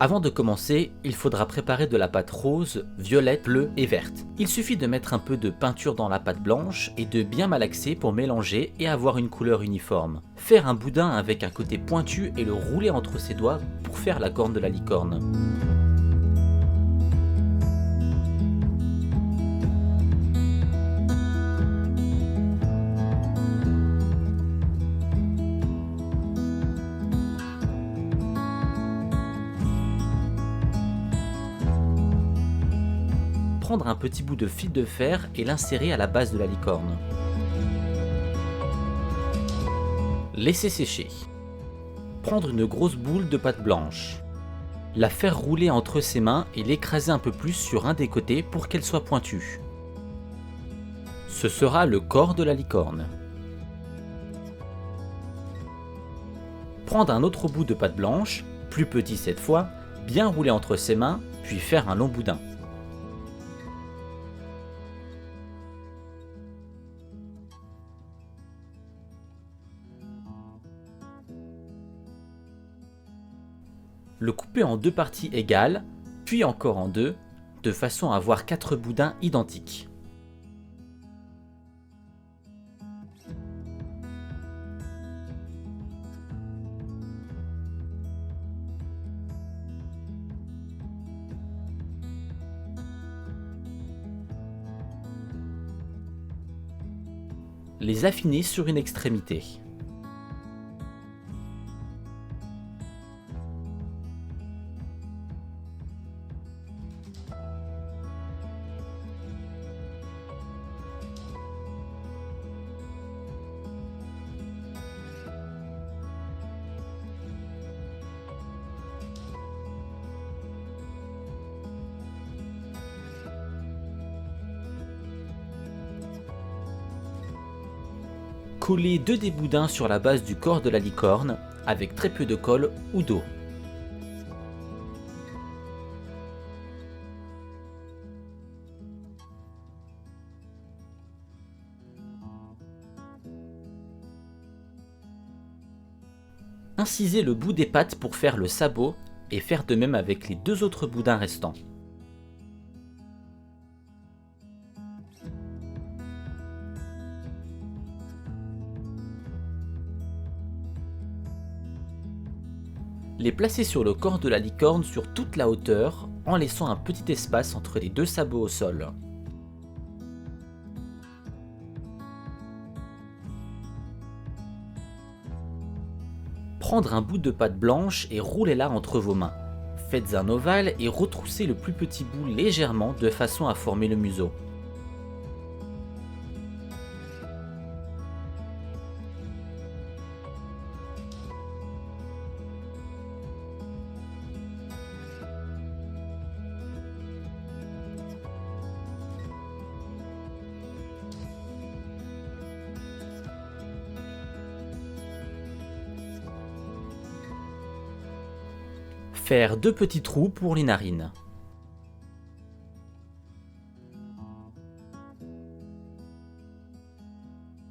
Avant de commencer, il faudra préparer de la pâte rose, violette, bleue et verte. Il suffit de mettre un peu de peinture dans la pâte blanche et de bien malaxer pour mélanger et avoir une couleur uniforme. Faire un boudin avec un côté pointu et le rouler entre ses doigts pour faire la corne de la licorne. Prendre un petit bout de fil de fer et l'insérer à la base de la licorne. Laisser sécher. Prendre une grosse boule de pâte blanche. La faire rouler entre ses mains et l'écraser un peu plus sur un des côtés pour qu'elle soit pointue. Ce sera le corps de la licorne. Prendre un autre bout de pâte blanche, plus petit cette fois, bien rouler entre ses mains, puis faire un long boudin. Le couper en deux parties égales, puis encore en deux, de façon à avoir 4 boudins identiques. Les affiner sur une extrémité. Coller 2 des boudins sur la base du corps de la licorne avec très peu de colle ou d'eau. Inciser le bout des pattes pour faire le sabot et faire de même avec les 2 autres boudins restants. Les placer sur le corps de la licorne sur toute la hauteur en laissant un petit espace entre les 2 sabots au sol. Prendre un bout de pâte blanche et roulez-la entre vos mains. Faites un ovale et retroussez le plus petit bout légèrement de façon à former le museau. Faire 2 petits trous pour les narines.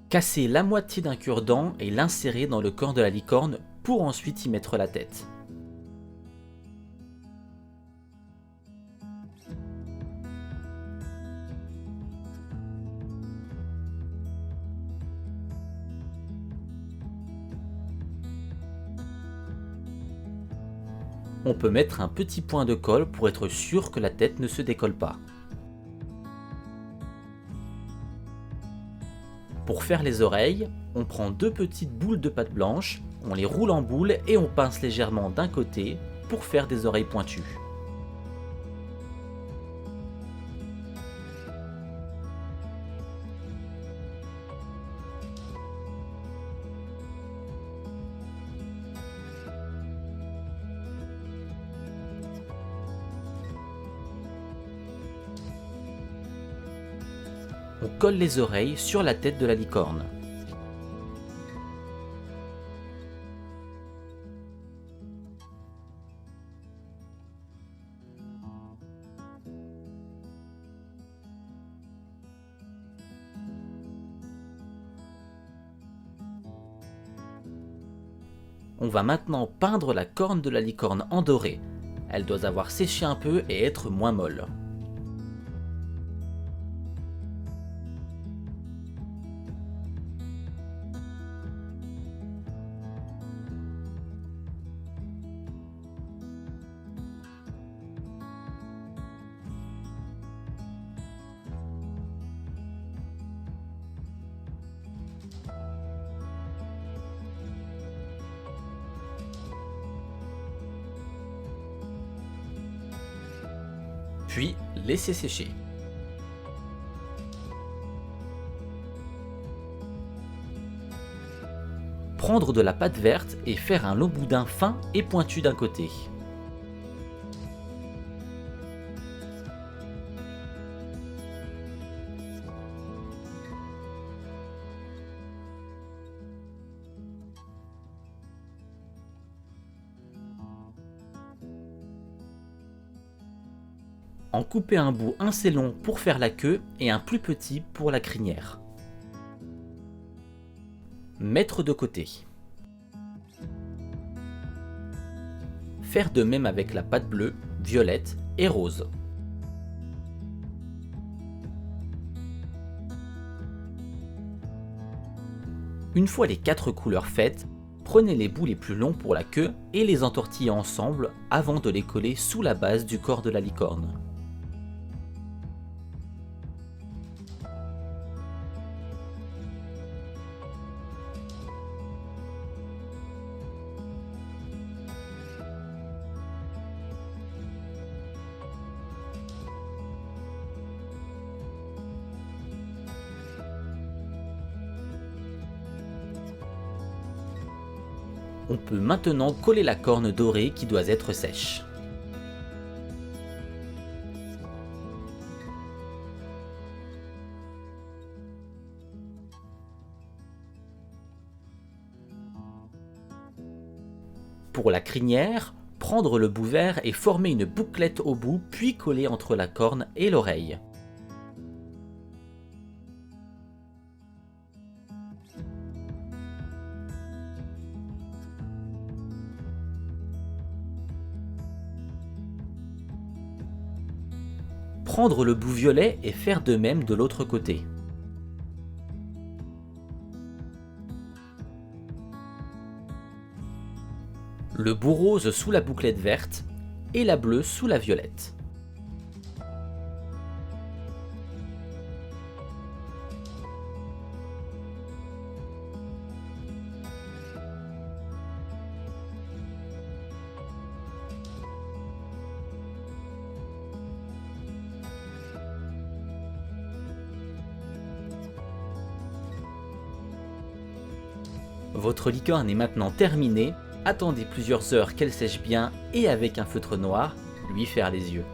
Casser la moitié d'un cure-dent et l'insérer dans le corps de la licorne pour ensuite y mettre la tête. On peut mettre un petit point de colle pour être sûr que la tête ne se décolle pas. Pour faire les oreilles, on prend 2 petites boules de pâte blanche, on les roule en boule et on pince légèrement d'un côté pour faire des oreilles pointues. On colle les oreilles sur la tête de la licorne. On va maintenant peindre la corne de la licorne en doré. Elle doit avoir séché un peu et être moins molle. Puis laisser sécher. Prendre de la pâte verte et faire un long boudin fin et pointu d'un côté. En couper un bout assez long pour faire la queue et un plus petit pour la crinière. Mettre de côté. Faire de même avec la pâte bleue, violette et rose. Une fois les 4 couleurs faites, prenez les bouts les plus longs pour la queue et les entortillez ensemble avant de les coller sous la base du corps de la licorne. On peut maintenant coller la corne dorée qui doit être sèche. Pour la crinière, prendre le bout vert et former une bouclette au bout puis coller entre la corne et l'oreille. Prendre le bout violet et faire de même de l'autre côté. Le bout rose sous la bouclette verte et la bleue sous la violette. Votre licorne est maintenant terminée, attendez plusieurs heures qu'elle sèche bien et avec un feutre noir, lui faire les yeux.